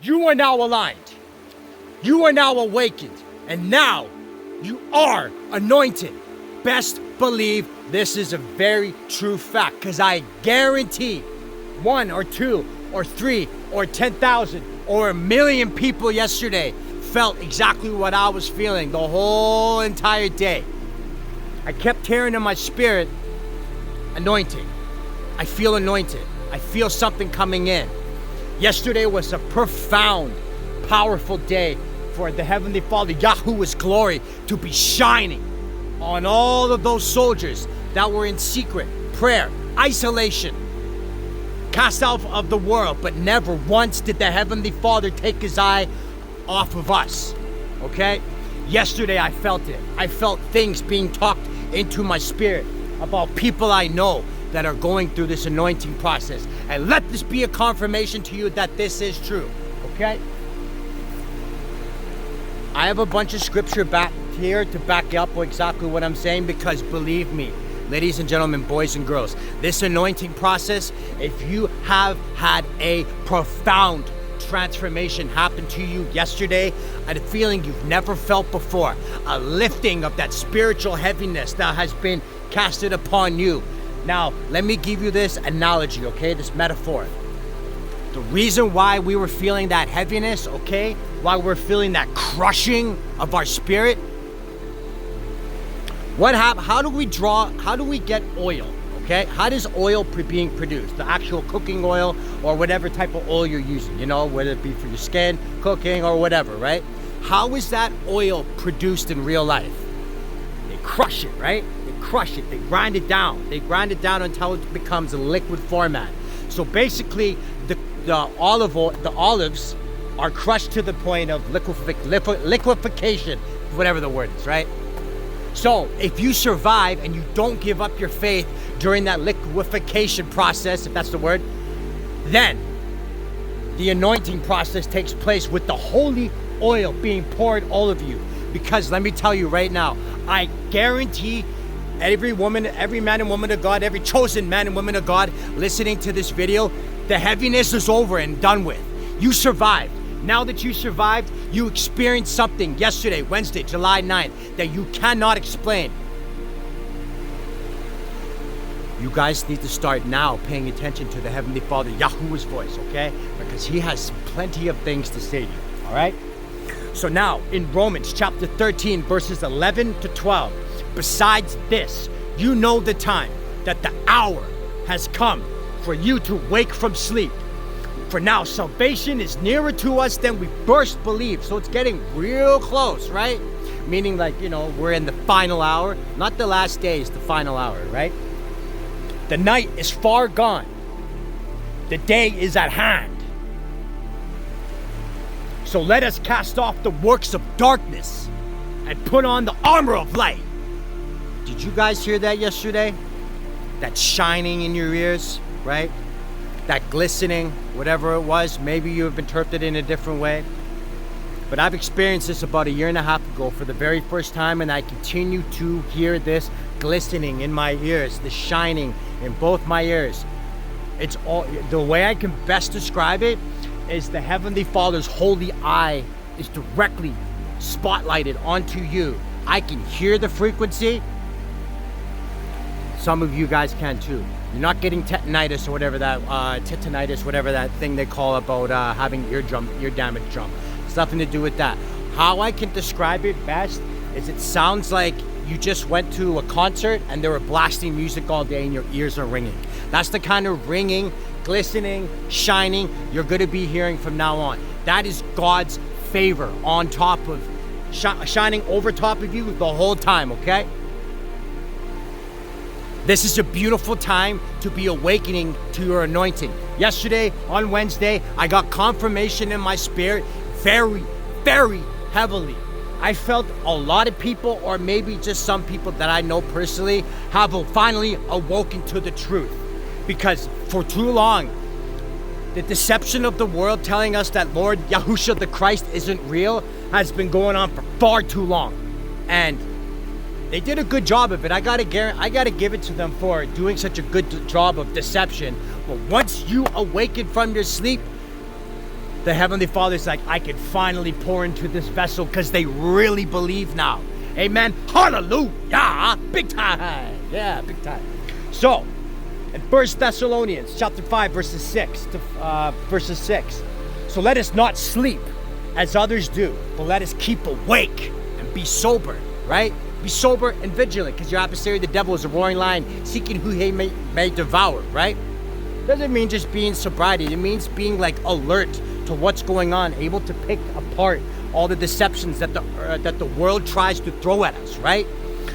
You are now aligned. You are now awakened. And now you are anointed. Best believe this is a very true fact, because I guarantee 1 or 2 or 3 or 10,000 or 1,000,000 people yesterday felt exactly what I was feeling the whole entire day. I kept hearing in my spirit, anointing. I feel anointed. I feel something coming in. Yesterday was a profound, powerful day for the Heavenly Father, Yahuwah's glory, to be shining on all of those soldiers that were in secret, prayer, isolation, cast out of the world, but never once did the Heavenly Father take his eye off of us, okay? Yesterday I felt it. I felt things being talked into my spirit about people I know that are going through this anointing process. And let this be a confirmation to you that this is true, okay? I have a bunch of scripture back here to back up exactly what I'm saying, because believe me, ladies and gentlemen, boys and girls, this anointing process, if you have had a profound transformation happen to you yesterday, a feeling you've never felt before, a lifting of that spiritual heaviness that has been casted upon you. Now, let me give you this analogy, okay, this metaphor. The reason why we were feeling that heaviness, okay, why we're feeling that crushing of our spirit, what happened? How do we get oil, okay? How does oil being produced? The actual cooking oil or whatever type of oil you're using, you know, whether it be for your skin, cooking, or whatever, right? How is that oil produced in real life? They crush it, right? They crush it, they grind it down. They grind it down until it becomes a liquid format. So basically, the olives are crushed to the point of liquefaction, whatever the word is, right? So if you survive and you don't give up your faith during that liquefaction process, if that's the word, then the anointing process takes place with the holy oil being poured all of you. Because let me tell you right now, I guarantee every woman, every man and woman of God, every chosen man and woman of God listening to this video, the heaviness is over and done with. You survived. Now that you survived, you experienced something yesterday, Wednesday, July 9th, that you cannot explain. You guys need to start now paying attention to the Heavenly Father, Yahuwah's voice, okay? Because he has plenty of things to say to you, all right? So now, in Romans chapter 13, verses 11 to 12, besides this, you know the time, that the hour has come for you to wake from sleep. For now, salvation is nearer to us than we first believed. So it's getting real close, right? Meaning, like, you know, we're in the final hour. Not the last days, the final hour, right? The night is far gone. The day is at hand. So let us cast off the works of darkness and put on the armor of light. Did you guys hear that yesterday? That shining in your ears, right? That glistening, whatever it was. Maybe you have interpreted it in a different way. But I've experienced this about 1.5 years ago for the very first time, and I continue to hear this glistening in my ears, the shining in both my ears. It's all, the way I can best describe it is the Heavenly Father's holy eye is directly spotlighted onto you. I can hear the frequency. Some of you guys can too. You're not getting tetanitis or whatever that, whatever that thing they call about having ear damage drum. It's nothing to do with that. How I can describe it best is it sounds like you just went to a concert and they were blasting music all day and your ears are ringing. That's the kind of ringing, glistening, shining you're going to be hearing from now on. That is God's favor on top of, shining over top of you the whole time, okay? This is a beautiful time to be awakening to your anointing. Yesterday, on Wednesday, I got confirmation in my spirit very, very heavily. I felt a lot of people, or maybe just some people that I know personally, have finally awoken to the truth. Because for too long, the deception of the world telling us that Lord Yahushua the Christ isn't real has been going on for far too long. And they did a good job of it. I gotta give it to them for doing such a good job of deception. But once you awaken from your sleep, the Heavenly Father's like, I can finally pour into this vessel because they really believe now. Amen. Hallelujah. Big time. Yeah, big time. So, in 1 Thessalonians chapter 5, verses 6. So let us not sleep as others do, but let us keep awake and be sober, right? Be sober and vigilant, because your adversary, the devil, is a roaring lion, seeking who he may devour, right? Doesn't mean just being sobriety. It means being like alert to what's going on, able to pick apart all the deceptions that the world tries to throw at us, right?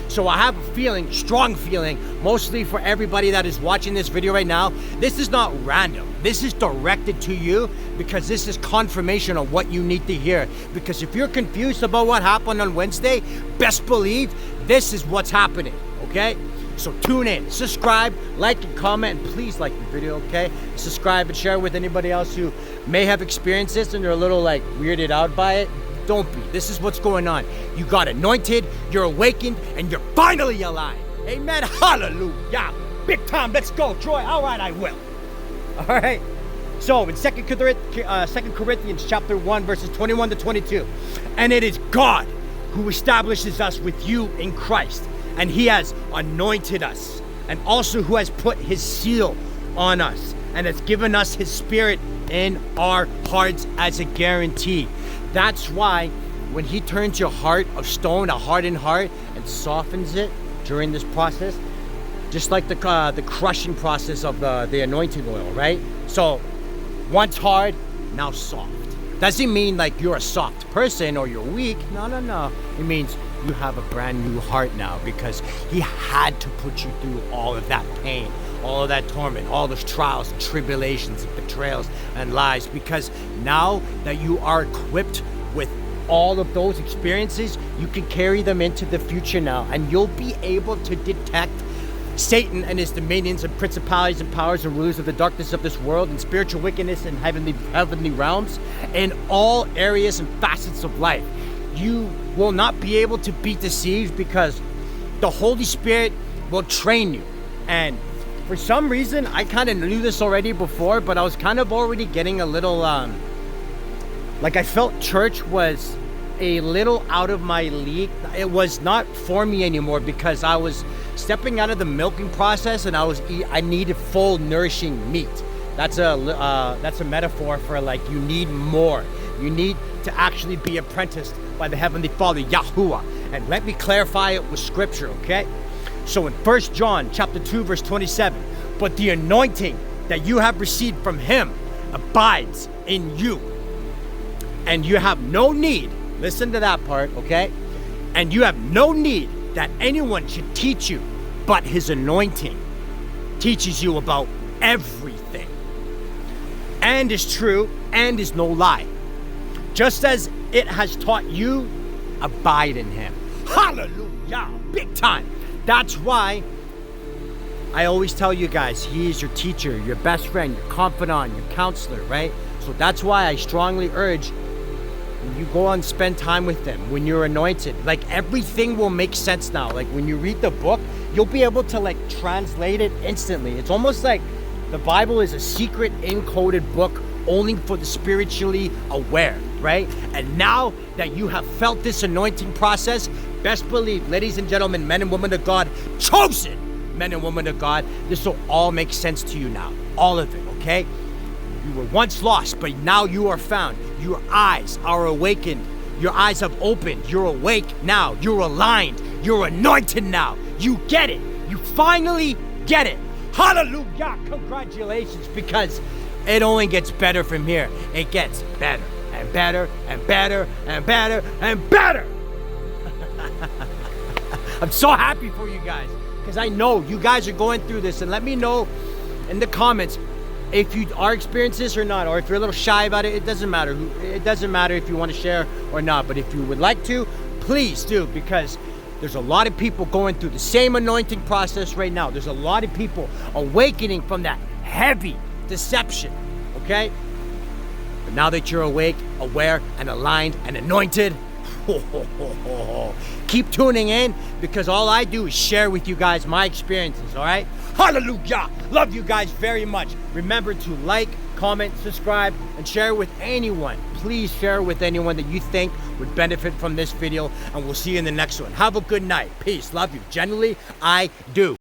So I have a feeling, strong feeling, mostly for everybody that is watching this video right now, this is not random. This is directed to you because this is confirmation of what you need to hear. Because if you're confused about what happened on Wednesday, best believe this is what's happening, okay? So tune in, subscribe, like and comment, and please like the video, okay? Subscribe and share with anybody else who may have experienced this and they're a little like weirded out by it. Don't be. This is what's going on. You got anointed, you're awakened, and you're finally alive. Amen. Hallelujah. Big time. Let's go, Troy. All right, I will. All right. So in 2 Corinthians chapter 1, verses 21 to 22. And it is God who establishes us with you in Christ. And he has anointed us. And also who has put his seal on us. And has given us his spirit in our hearts as a guarantee. That's why when he turns your heart of stone, a hardened heart, and softens it during this process, just like the crushing process of the anointing oil, right? So once hard, now soft. Doesn't mean like you're a soft person or you're weak. No. It means you have a brand new heart now because he had to put you through all of that pain, all of that torment, all those trials and tribulations and betrayals and lies, because now that you are equipped with all of those experiences, you can carry them into the future now, and you'll be able to detect Satan and his dominions and principalities and powers and rulers of the darkness of this world and spiritual wickedness in heavenly realms in all areas and facets of life. You will not be able to be deceived because the Holy Spirit will train you. And for some reason, I kind of knew this already before, but I was kind of already getting a little, like I felt church was a little out of my league. It was not for me anymore because I was stepping out of the milking process and I needed full nourishing meat. That's a metaphor for like you need more. You need to actually be apprenticed by the Heavenly Father, Yahuwah. And let me clarify it with scripture, okay? So in 1 John chapter 2, verse 27, but the anointing that you have received from him abides in you. And you have no need, listen to that part, okay? And you have no need that anyone should teach you, but his anointing teaches you about everything. And is true, and is no lie. Just as it has taught you, abide in him. Hallelujah, big time. That's why I always tell you guys, he is your teacher, your best friend, your confidant, your counselor, right? So that's why I strongly urge you go and spend time with them when you're anointed. Like everything will make sense now. Like when you read the book, you'll be able to like translate it instantly. It's almost like the Bible is a secret encoded book only for the spiritually aware, right? And now that you have felt this anointing process, best believe, ladies and gentlemen, men and women of God, chosen men and women of God, this will all make sense to you now. All of it, okay? You were once lost, but now you are found. Your eyes are awakened. Your eyes have opened. You're awake now. You're aligned. You're anointed now. You get it. You finally get it. Hallelujah. Congratulations, because it only gets better from here. It gets better and better and better and better and better. I'm so happy for you guys because I know you guys are going through this, and let me know in the comments if you are experiencing this or not, or if you're a little shy about it. It doesn't matter. It doesn't matter if you want to share or not, but if you would like to, please do, because there's a lot of people going through the same anointing process right now. There's a lot of people awakening from that heavy deception, okay? But now that you're awake, aware, and aligned, and anointed, keep tuning in, because all I do is share with you guys my experiences, all right? Hallelujah! Love you guys very much. Remember to like, comment, subscribe, and share it with anyone. Please share it with anyone that you think would benefit from this video, and we'll see you in the next one. Have a good night. Peace. Love you. Genuinely, I do.